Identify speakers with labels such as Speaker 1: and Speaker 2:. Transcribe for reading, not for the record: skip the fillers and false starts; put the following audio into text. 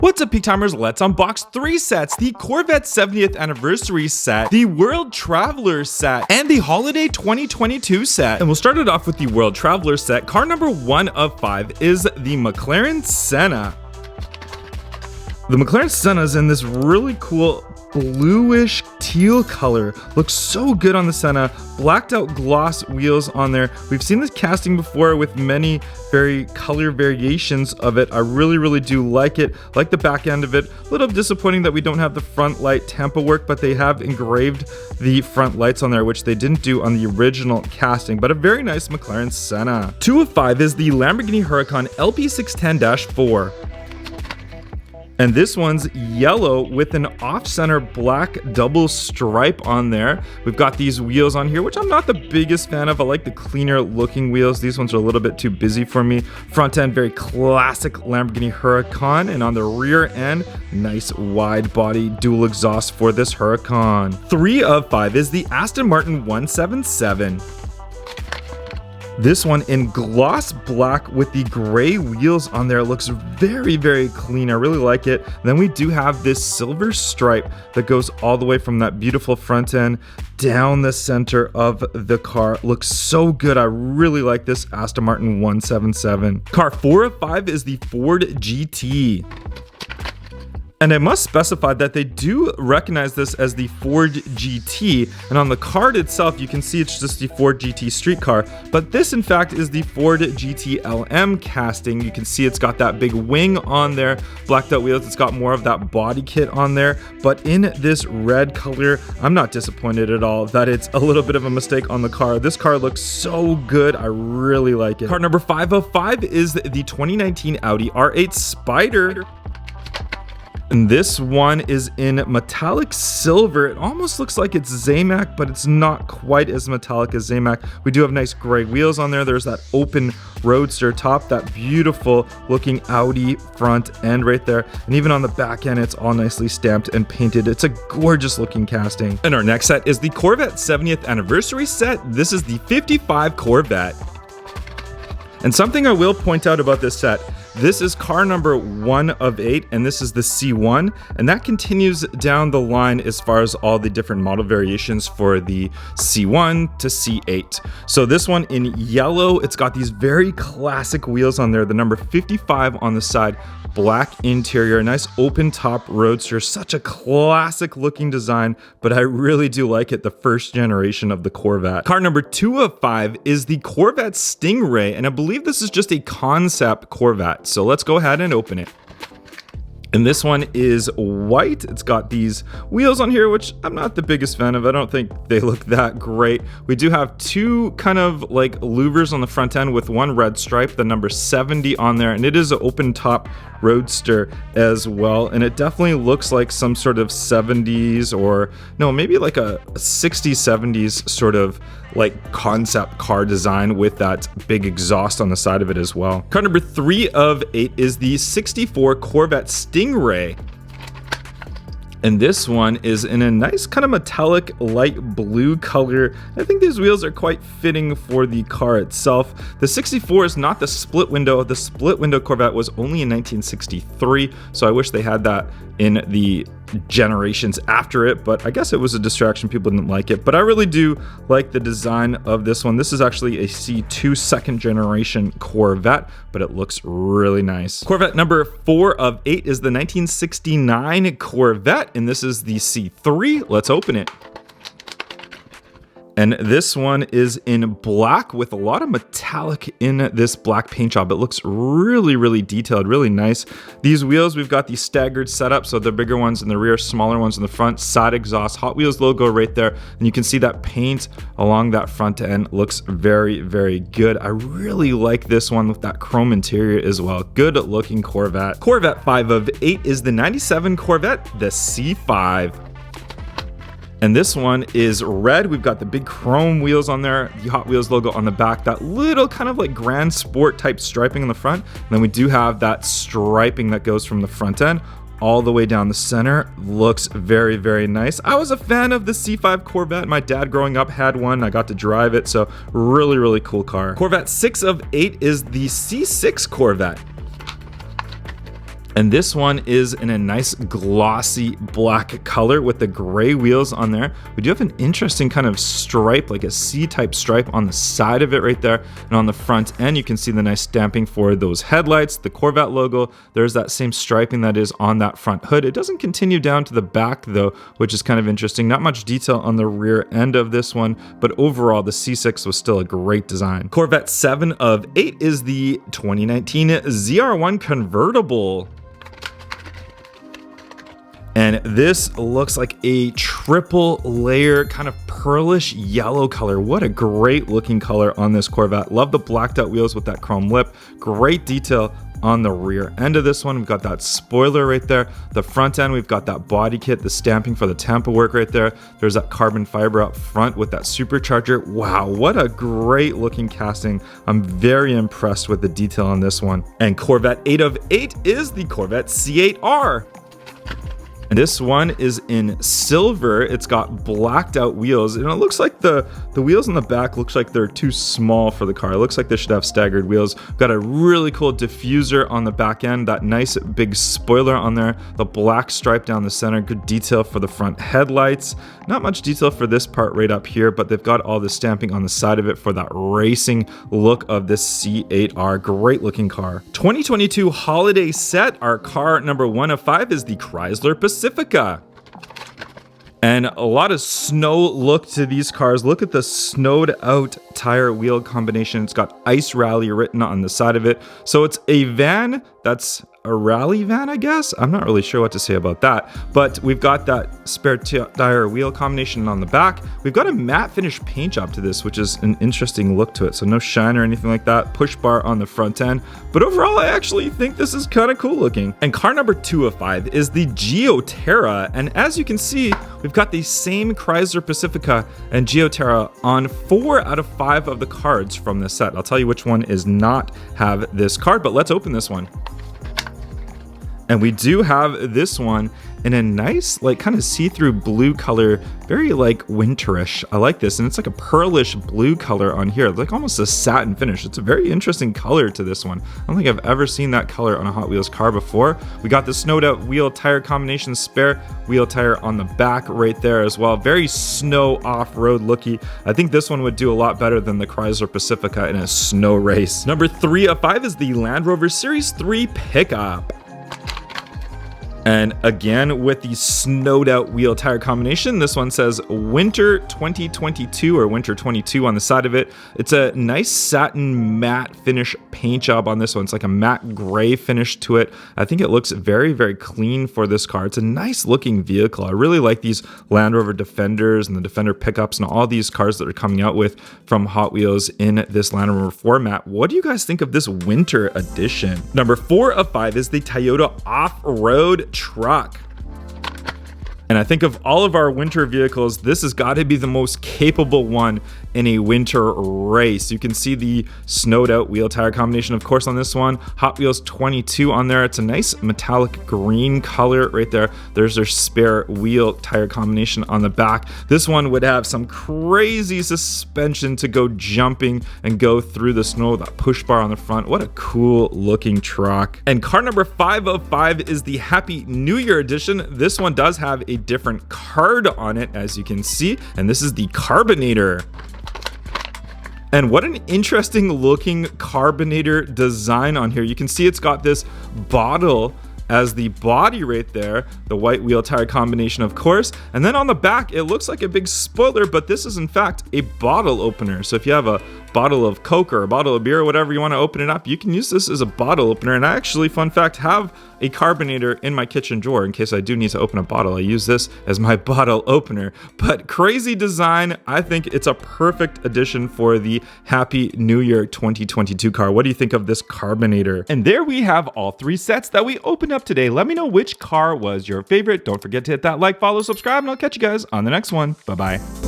Speaker 1: What's up, Peak Timers? Let's unbox 3 sets: the Corvette 70th anniversary set, the World Traveler set, and the Holiday 2022 set. And we'll start it off with the World Traveler set. Car number 1 of 5 is the McLaren Senna. The McLaren Senna is in this really cool bluish teal color. Looks so good on the Senna. Blacked out gloss wheels on there. We've seen this casting before with many very color variations of it. I really do like it. Like the back end of it. A little disappointing that we don't have the front light Tampa work, but they have engraved the front lights on there, which they didn't do on the original casting. But a very nice McLaren Senna. 2 of 5 is the Lamborghini Huracan LP610-4. And this one's yellow with an off-center black double stripe on there. We've got these wheels on here, which I'm not the biggest fan of. I like the cleaner looking wheels. These ones are a little bit too busy for me. Front end, very classic Lamborghini Huracan. And on the rear end, nice wide body dual exhaust for this Huracan. 3 of 5 is the Aston Martin 177. This one in gloss black with the gray wheels on there looks very clean. I really like it. Then we do have this silver stripe that goes all the way from that beautiful front end down the center of the car. Looks so good. I really like this Aston Martin 177. Car 4 of 5 is the Ford GT. And I must specify that they do recognize this as the Ford GT, and on the card itself you can see it's just the Ford GT street car, but this in fact is the Ford GT LM casting. You can see it's got that big wing on there, blacked out wheels. It's got more of that body kit on there, but in this red color, I'm not disappointed at all that it's a little bit of a mistake on the car. This car looks so good. I really like it. Car number 5 of 5 is the 2019 Audi R8 Spider. And this one is in metallic silver. It almost looks like it's Zamac, but it's not quite as metallic as Zamac. We do have nice gray wheels on there. There's that open roadster top, that beautiful looking Audi front end right there. And even on the back end, it's all nicely stamped and painted. It's a gorgeous looking casting. And our next set is the Corvette 70th anniversary set. This is the 55 Corvette. And something I will point out about this set, this is car number 1 of 8, and this is the C1, and that continues down the line as far as all the different model variations for the C1 to C8. So this one in yellow, it's got these very classic wheels on there, the number 55 on the side, black interior, nice open top roadster, such a classic looking design, but I really do like it, the first generation of the Corvette. Car number 2 of 5 is the Corvette Stingray, and I believe this is just a concept Corvette. So let's go ahead and open it. And this one is white. It's got these wheels on here, which I'm not the biggest fan of. I don't think they look that great. We do have 2 kind of like louvers on the front end with 1 red stripe, the number 70 on there, and it is an open top roadster as well. And it definitely looks like some sort of 70s or no, maybe like a 60s, 70s sort of like concept car design with that big exhaust on the side of it as well. Car number 3 of 8 is the 64 Corvette Stingray. And this one is in a nice kind of metallic light blue color. I think these wheels are quite fitting for the car itself. The 64 is not the split window. The split window Corvette was only in 1963, so I wish they had that in the generations after it, but I guess it was a distraction. People didn't like it, but I really do like the design of this one. This is actually a C2 second generation Corvette, but it looks really nice. Corvette number 4 of 8 is the 1969 Corvette, and this is the C3. Let's open it. And this one is in black with a lot of metallic in this black paint job. It looks really detailed, really nice. These wheels, we've got the staggered setup, so the bigger ones in the rear, smaller ones in the front, side exhaust, Hot Wheels logo right there. And you can see that paint along that front end looks very good. I really like this one with that chrome interior as well. Good looking Corvette. Corvette 5 of 8 is the 97 Corvette, the C5. And this one is red. We've got the big chrome wheels on there, the Hot Wheels logo on the back, that little kind of like Grand Sport type striping on the front. And then we do have that striping that goes from the front end all the way down the center. Looks very nice. I was a fan of the C5 Corvette. My dad growing up had one. I got to drive it, so really cool car. Corvette 6 of 8 is the C6 Corvette. And this one is in a nice glossy black color with the gray wheels on there. We do have an interesting kind of stripe, like a C-type stripe on the side of it right there. And on the front end, you can see the nice stamping for those headlights, the Corvette logo. There's that same striping that is on that front hood. It doesn't continue down to the back though, which is kind of interesting. Not much detail on the rear end of this one, but overall the C6 was still a great design. Corvette 7 of 8 is the 2019 ZR1 convertible. And this looks like a triple layer kind of pearlish yellow color. What a great looking color on this Corvette. Love the blacked out wheels with that chrome lip. Great detail on the rear end of this one. We've got that spoiler right there. The front end, we've got that body kit, the stamping for the Tampa work right there. There's that carbon fiber up front with that supercharger. Wow, what a great looking casting. I'm very impressed with the detail on this one. And Corvette 8 of 8 is the Corvette C8R. And this one is in silver. It's got blacked out wheels, and it looks like the wheels on the back looks like they're too small for the car. It looks like they should have staggered wheels. Got a really cool diffuser on the back end, that nice big spoiler on there, the black stripe down the center, good detail for the front headlights. Not much detail for this part right up here, but they've got all the stamping on the side of it for that racing look of this C8R. Great looking car. 2022 holiday set, our car number 1 of 5 is the Chrysler Pacifica. And a lot of snow look to these cars. Look at the snowed out tire wheel combination. It's got Ice Rally written on the side of it. So it's a van that's a rally van, I guess. I'm not really sure what to say about that, but we've got that spare tire wheel combination on the back. We've got a matte finish paint job to this, which is an interesting look to it. So no shine or anything like that. Push bar on the front end, but overall, I actually think this is kind of cool looking. And car number 2 of 5 is the Geoterra. And as you can see, we've got the same Chrysler Pacifica and Geoterra on 4 out of 5 of the cards from this set. I'll tell you which one is not have this card, but let's open this one. And we do have this one in a nice, like, kind of see-through blue color, very like winterish. I like this, and it's like a pearlish blue color on here, like almost a satin finish. It's a very interesting color to this one. I don't think I've ever seen that color on a Hot Wheels car before. We got the snowed out wheel tire combination, spare wheel tire on the back right there as well. Very snow off-road looky. I think this one would do a lot better than the Chrysler Pacifica in a snow race. Number 3 of 5 is the Land Rover Series 3 pickup. And again, with the snowed out wheel tire combination, this one says winter 2022 or winter 22 on the side of it. It's a nice satin matte finish paint job on this one. It's like a matte gray finish to it. I think it looks very, very clean for this car. It's a nice looking vehicle. I really like these Land Rover Defenders and the Defender pickups and all these cars that are coming out with from Hot Wheels in this Land Rover format. What do you guys think of this winter edition? Number 4 of 5 is the Toyota Off-Road truck. And I think of all of our winter vehicles, this has got to be the most capable one in a winter race. You can see the snowed out wheel tire combination, of course, on this one. Hot Wheels 22 on there. It's a nice metallic green color right there. There's their spare wheel tire combination on the back. This one would have some crazy suspension to go jumping and go through the snow with that push bar on the front. What a cool looking truck. And car number 5 of 5 is the Happy New Year edition. This one does have a different card on it, as you can see, and this is the Carbonator. And what an interesting looking Carbonator design on here. You can see it's got this bottle as the body right there, the white wheel tire combination, of course. And then on the back, it looks like a big spoiler, but this is in fact a bottle opener. So if you have a bottle of Coke or a bottle of beer or whatever you want to open it up, you can use this as a bottle opener. And I actually, fun fact, have a Carbonator in my kitchen drawer in case I do need to open a bottle. I use this as my bottle opener. But crazy design. I think it's a perfect addition for the Happy New Year 2022 car. What do you think of this Carbonator? And there we have all 3 sets that we opened up today. Let me know which car was your favorite. Don't forget to hit that like, follow, subscribe, and I'll catch you guys on the next one. Bye-bye.